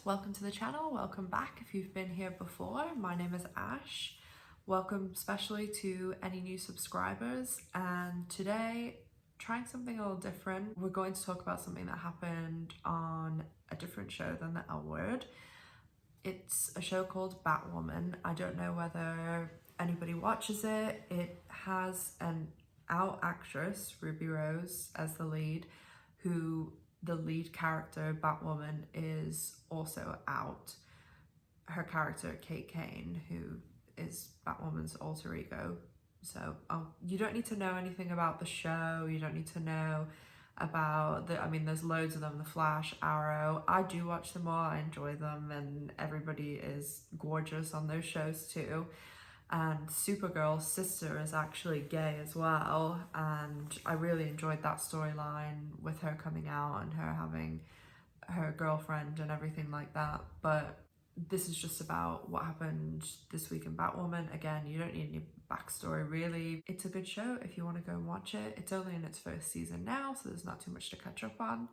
welcome to the channel, welcome back if you've been here before. My name is Ash. Welcome especially to any new subscribers, and today trying something a little different. We're going to talk about something that happened on a different show than the L Word. It's a show called Batwoman. I don't know whether anybody watches it. It has an out actress, Ruby Rose, as the lead, who the lead character, Batwoman, is also out. Her character, Kate Kane, who is Batwoman's alter ego. So you don't need to know anything about the show. You don't need to know about there's loads of them, The Flash, Arrow. I do watch them all, I enjoy them, and everybody is gorgeous on those shows too. And Supergirl's sister is actually gay as well, and I really enjoyed that storyline with her coming out and her having her girlfriend and everything like that. But this is just about what happened this week in Batwoman. Again, you don't need any backstory really. It's a good show if you want to go and watch it. It's only in its first season now, so there's not too much to catch up on.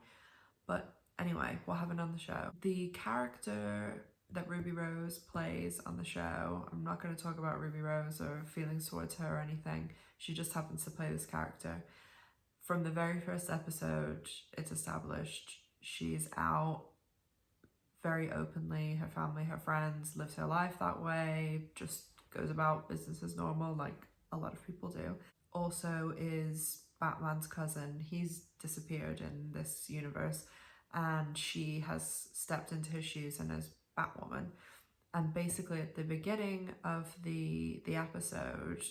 But anyway, what happened on the show? The character that Ruby Rose plays on the show, I'm not going to talk about Ruby Rose or feelings towards her or anything. She just happens to play this character. From the very first episode, it's established she's out very openly. Her family, her friends, lives her life that way, just goes about business as normal like a lot of people do. Also is Batman's cousin. He's disappeared in this universe, and she has stepped into his shoes and is Batwoman. And basically at the beginning of the episode,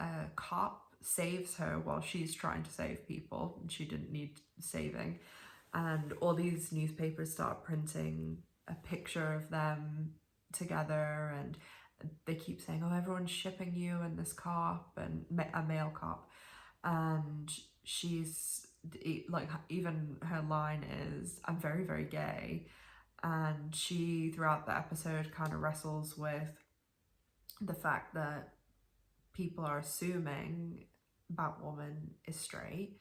a cop saves her while she's trying to save people, and she didn't need saving. And all these newspapers start printing a picture of them together, and they keep saying, oh, everyone's shipping you and this cop, and a male cop. And she's like, even her line is, I'm very, very gay. And she, throughout the episode, kind of wrestles with the fact that people are assuming Batwoman is straight.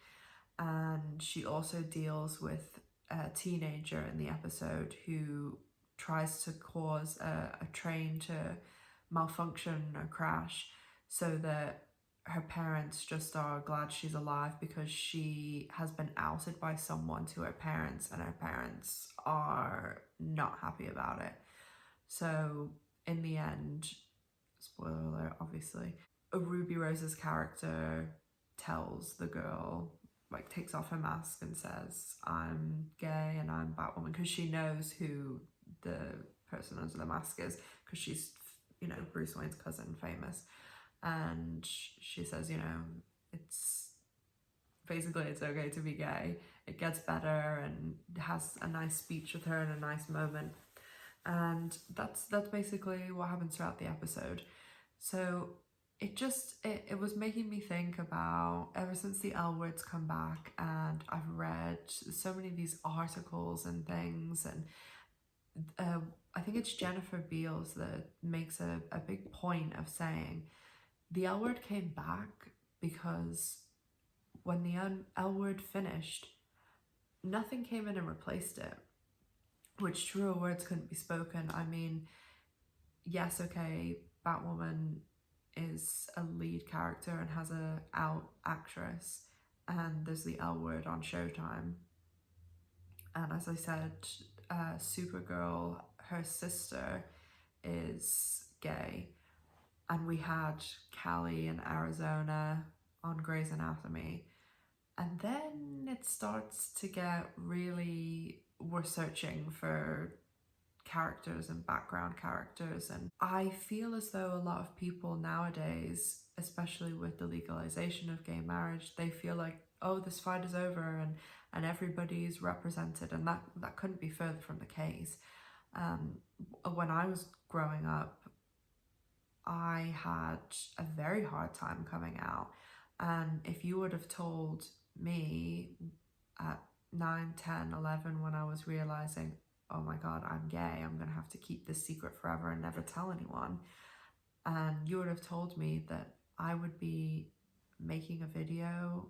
And she also deals with a teenager in the episode who tries to cause a train to malfunction or crash so that her parents just are glad she's alive, because she has been outed by someone to her parents, and her parents are not happy about it. So in the end, spoiler alert obviously, Ruby Rose's character tells the girl, like, takes off her mask and says, I'm gay and I'm Batwoman, because she knows who the person under the mask is, because she's, you know, Bruce Wayne's cousin, famous. And she says, you know, it's basically, it's okay to be gay. It gets better, and has a nice speech with her and a nice moment. And that's basically what happens throughout the episode. So it was making me think about, ever since the L Word's come back, and I've read so many of these articles and things, and I think it's Jennifer Beals that makes a big point of saying the L Word came back because when the L Word finished, nothing came in and replaced it, which truer words couldn't be spoken. I mean, yes, okay, Batwoman is a lead character and has a out actress, and there's the L Word on Showtime. And as I said, Supergirl, her sister, is gay. And we had Callie in Arizona on Grey's Anatomy. And then it starts to get really, we're searching for characters and background characters. And I feel as though a lot of people nowadays, especially with the legalization of gay marriage, they feel like, oh, this fight is over and everybody's represented. And that couldn't be further from the case. When I was growing up, I had a very hard time coming out. And if you would have told me at 9, 10, 11, when I was realizing, oh my God, I'm gay, I'm gonna have to keep this secret forever and never tell anyone, and you would have told me that I would be making a video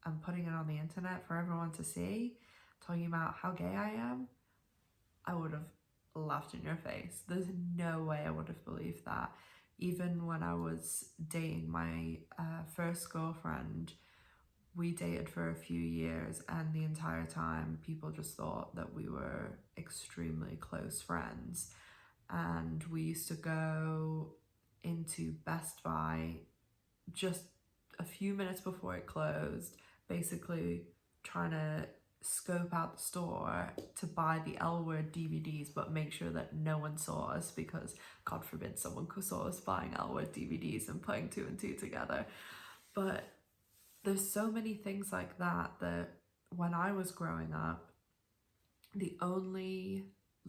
and putting it on the internet for everyone to see, talking about how gay I am, I would have laughed in your face. There's no way I would have believed that. Even when I was dating my first girlfriend, we dated for a few years, and the entire time people just thought that we were extremely close friends. And we used to go into Best Buy just a few minutes before it closed, basically trying to scope out the store to buy the L Word DVDs, but make sure that no one saw us, because God forbid someone saw us buying L Word DVDs and putting two and two together. But there's so many things like that when I was growing up, the only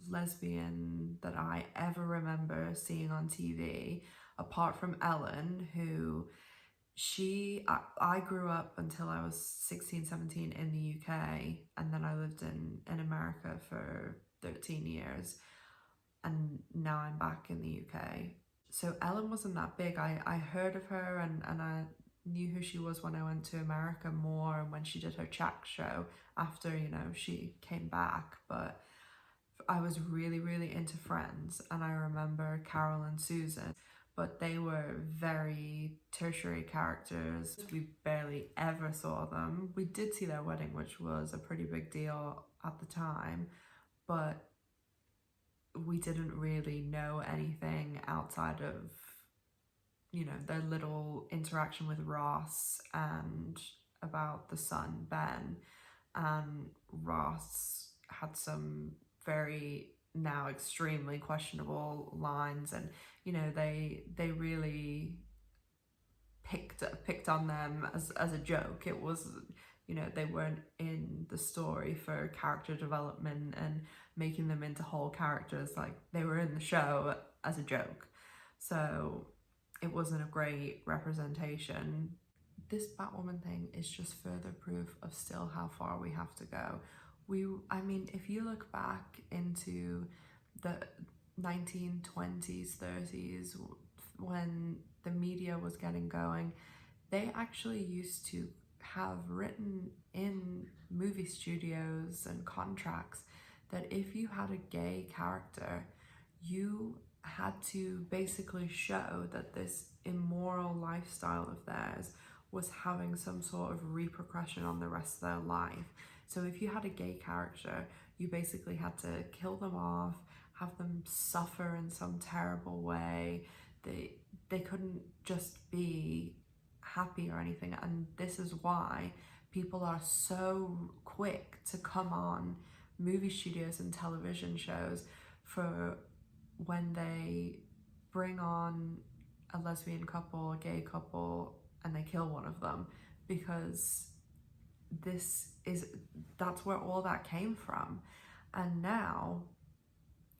lesbian that I ever remember seeing on TV, apart from Ellen, who I grew up until I was 16, 17 in the UK, and then I lived in America for 13 years, and now I'm back in the UK. So Ellen wasn't that big. I heard of her, and I knew who she was when I went to America more, and when she did her chat show after, she came back. But I was really, really into Friends, and I remember Carol and Susan, but they were very tertiary characters. We barely ever saw them. We did see their wedding, which was a pretty big deal at the time, but we didn't really know anything outside of, their little interaction with Ross and about the son, Ben. And Ross had some very now extremely questionable lines, and they really picked on them as a joke. It was, they weren't in the story for character development and making them into whole characters. Like, they were in the show as a joke, so it wasn't a great representation. This Batwoman thing is just further proof of still how far we have to go. If you look back into the 1920s, 30s, when the media was getting going, they actually used to have written in movie studios and contracts that if you had a gay character, you had to basically show that this immoral lifestyle of theirs was having some sort of repercussion on the rest of their life. So if you had a gay character, you basically had to kill them off, have them suffer in some terrible way. They couldn't just be happy or anything. And this is why people are so quick to come on movie studios and television shows for when they bring on a lesbian couple, a gay couple, and they kill one of them, because that's where all that came from. And now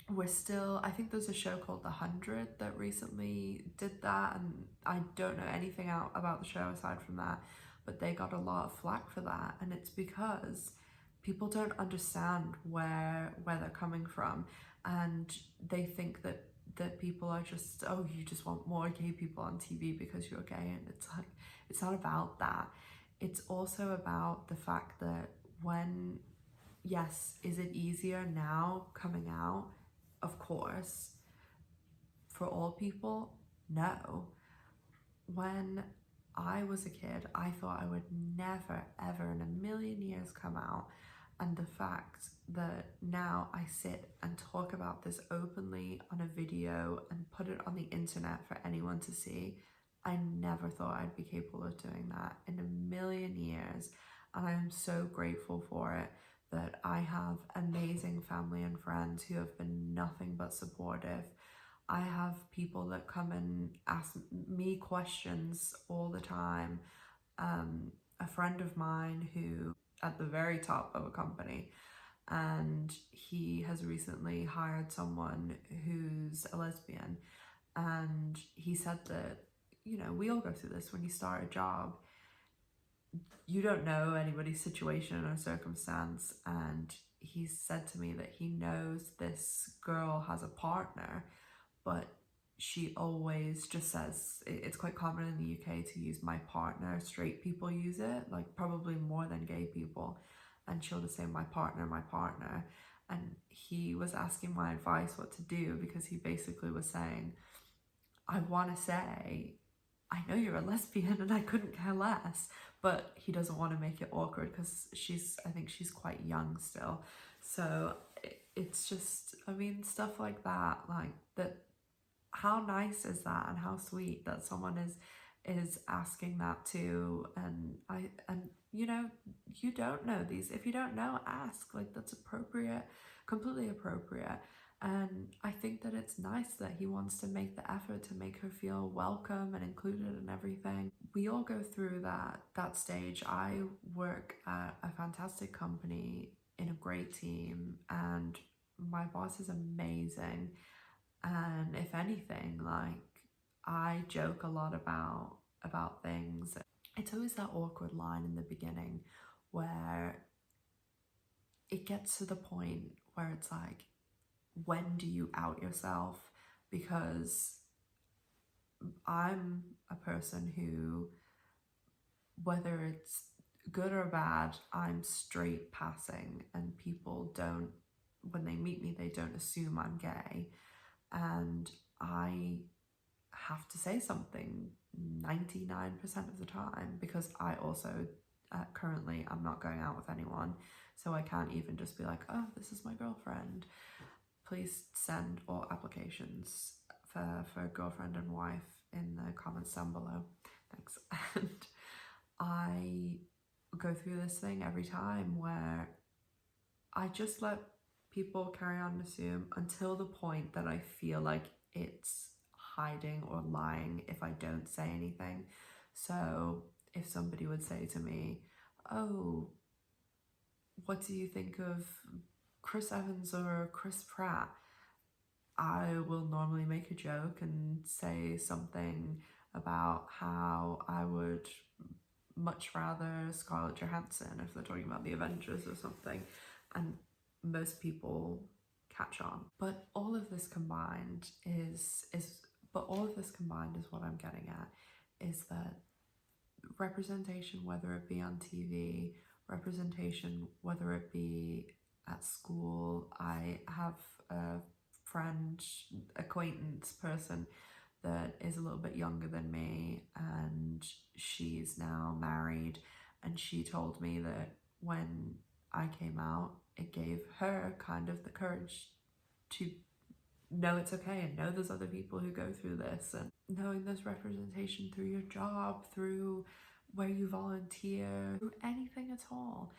we're still, I think there's a show called The 100 that recently did that, and I don't know anything about the show aside from that, but they got a lot of flack for that. And it's because people don't understand where they're coming from, and they think that people are just, oh, you just want more gay people on TV because you're gay. And it's like, it's not about that. It's also about the fact that yes, is it easier now coming out? Of course. For all people, no. When I was a kid, I thought I would never, ever in a million years come out. And the fact that now I sit and talk about this openly on a video and put it on the internet for anyone to see, I never thought I'd be capable of doing that in a million years. And I am so grateful for it, that I have amazing family and friends who have been nothing but supportive. I have people that come and ask me questions all the time. A friend of mine who at the very top of a company, and he has recently hired someone who's a lesbian, and he said that, we all go through this when you start a job. You don't know anybody's situation or circumstance, and he said to me that he knows this girl has a partner, but she always just says, it's quite common in the UK to use my partner. Straight people use it, like probably more than gay people, and she'll just say my partner, and he was asking my advice what to do, because he basically was saying, I want to say, I know you're a lesbian and I couldn't care less, but he doesn't want to make it awkward because I think she's quite young still. So it's just, I mean, stuff like that, like that. How nice is that, and how sweet that someone is asking that too. And you know, you don't know these. If you don't know, ask. Like, that's appropriate, completely appropriate. And I think that it's nice that he wants to make the effort to make her feel welcome and included and everything. We all go through that stage. I work at a fantastic company in a great team, and my boss is amazing. And if anything, like, I joke a lot about things. It's always that awkward line in the beginning where it gets to the point where it's like, when do you out yourself? Because I'm a person who, whether it's good or bad, I'm straight passing, and people don't, when they meet me, they don't assume I'm gay. And I have to say something 99% of the time, because I also currently I'm not going out with anyone, so I can't even just be like, oh, this is my girlfriend, please send all applications for girlfriend and wife in the comments down below, thanks. And I go through this thing every time where I just let people carry on and assume until the point that I feel like it's hiding or lying if I don't say anything. So if somebody would say to me, oh, what do you think of Chris Evans or Chris Pratt? I will normally make a joke and say something about how I would much rather Scarlett Johansson if they're talking about the Avengers or something, and most people catch on. But all of this combined is what I'm getting at, is that representation, whether it be on TV, representation, whether it be at school. I have a friend, acquaintance person that is a little bit younger than me, and she's now married, and she told me that when I came out, it gave her kind of the courage to know it's okay, and know there's other people who go through this, and knowing there's representation through your job, through where you volunteer, through anything at all.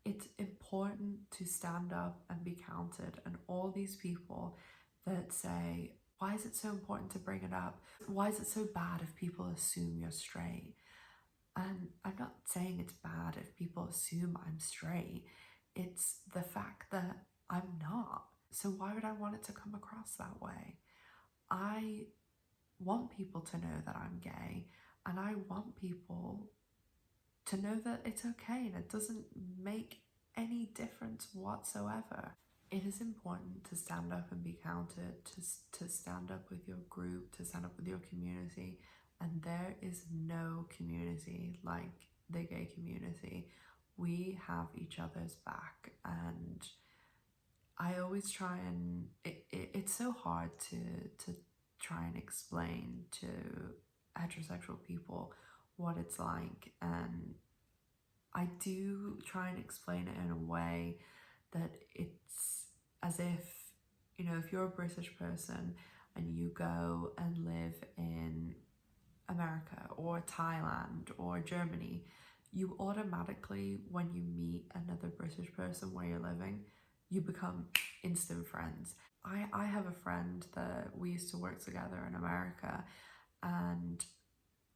It's important to stand up and be counted. And all these people that say, why is it so important to bring it up? Why is it so bad if people assume you're straight? And I'm not saying it's bad if people assume I'm straight. It's the fact that I'm not. So why would I want it to come across that way? I want people to know that I'm gay, and I want people to know that it's okay and it doesn't make any difference whatsoever. It is important to stand up and be counted, to stand up with your group, to stand up with your community. And there is no community like the gay community. We have each other's back, and I always try and it's so hard to try and explain to heterosexual people what it's like, and I do try and explain it in a way that it's as if, you know, if you're a British person and you go and live in America or Thailand or Germany, you automatically, when you meet another British person where you're living, you become instant friends. I have a friend that we used to work together in America, and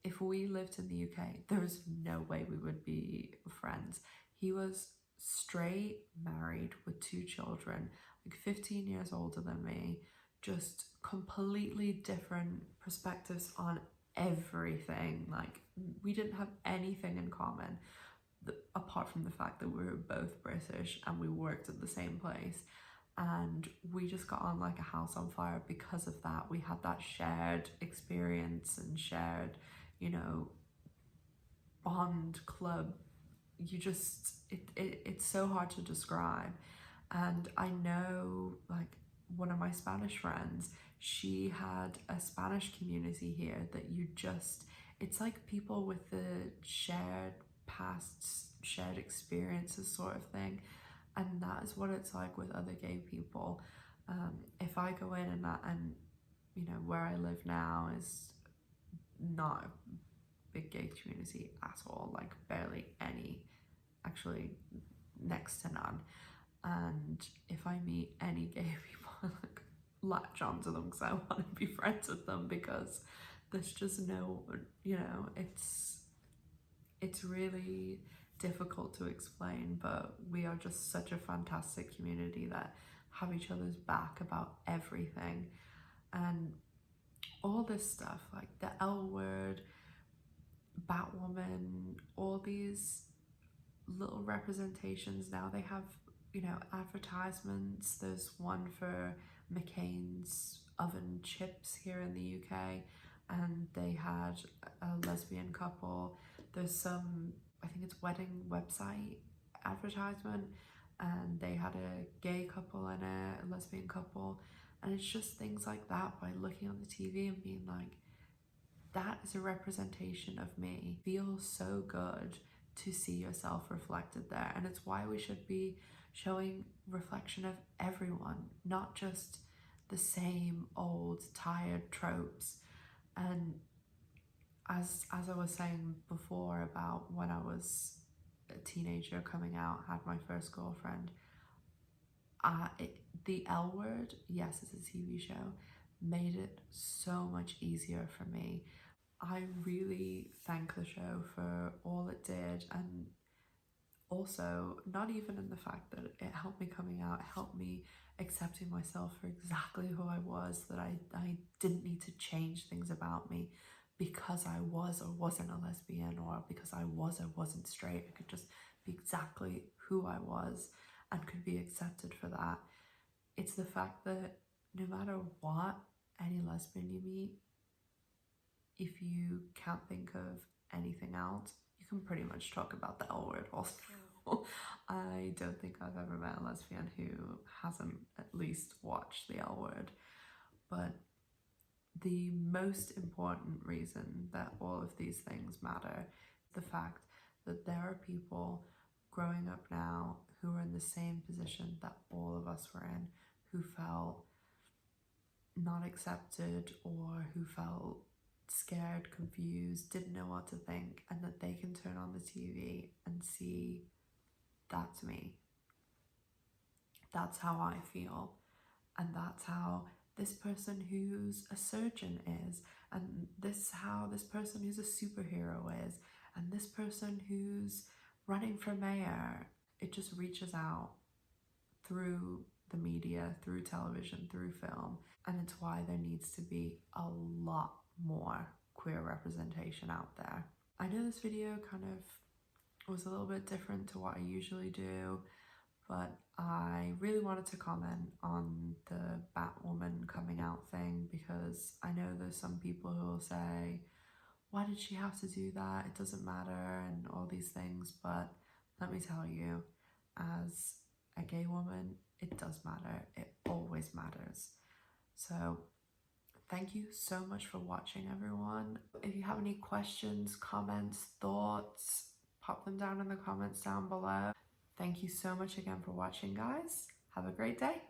if we lived in the UK, there was no way we would be friends. He was straight, married with 2 children, like 15 years older than me, just completely different perspectives on everything. Like, we didn't have anything in common apart from the fact that we were both British and we worked at the same place. And we just got on like a house on fire because of that. We had that shared experience and shared, you know, bond club. You just, it's so hard to describe. And I know, like, one of my Spanish friends, she had a Spanish community here that it's like people with the shared past, shared experiences sort of thing. And that is what it's like with other gay people. If I go in and you know, where I live now is not a big gay community at all, like barely any, actually next to none. And if I meet any gay people, I like latch onto them because I want to be friends with them, because there's just no, you know, it's really difficult to explain, but we are just such a fantastic community that have each other's back about everything. And all this stuff, like the L word, Batwoman, all these little representations now. They have, you know, advertisements. There's one for McCain's oven chips here in the UK, and they had a lesbian couple. There's some, I think it's wedding website advertisement, and they had a gay couple and a lesbian couple. And it's just things like that, by looking on the TV and being like, that is a representation of me. It feels so good to see yourself reflected there. And it's why we should be showing reflection of everyone, not just the same old tired tropes. And as I was saying before about when I was a teenager coming out, had my first girlfriend, the L word, yes, it's a TV show, made it so much easier for me. I really thank the show for all it did, and also not even in the fact that it helped me coming out, it helped me accepting myself for exactly who I was, that I didn't need to change things about me because I was or wasn't a lesbian, or because I was or wasn't straight. I could just be exactly who I was and could be accepted for that. It's the fact that no matter what, any lesbian you meet, if you can't think of anything else, you can pretty much talk about the L word also. I don't think I've ever met a lesbian who hasn't at least watched the L word. But the most important reason that all of these things matter is the fact that there are people growing up now who are in the same position that all of us were in, who felt not accepted, or who felt scared, confused, didn't know what to think, and that they can turn on the TV and see, that's me. That's how I feel. And that's how this person who's a surgeon is, and how this person who's a superhero is, and this person who's running for mayor. It just reaches out through the media, through television, through film, and it's why there needs to be a lot more queer representation out there. I know this video kind of was a little bit different to what I usually do, but I really wanted to comment on the Batwoman coming out thing, because I know there's some people who will say, why did she have to do that? It doesn't matter, and all these things. But let me tell you, as a gay woman, it does matter. It always matters. So thank you so much for watching, everyone. If you have any questions, comments, thoughts, pop them down in the comments down below. Thank you so much again for watching, guys. Have a great day.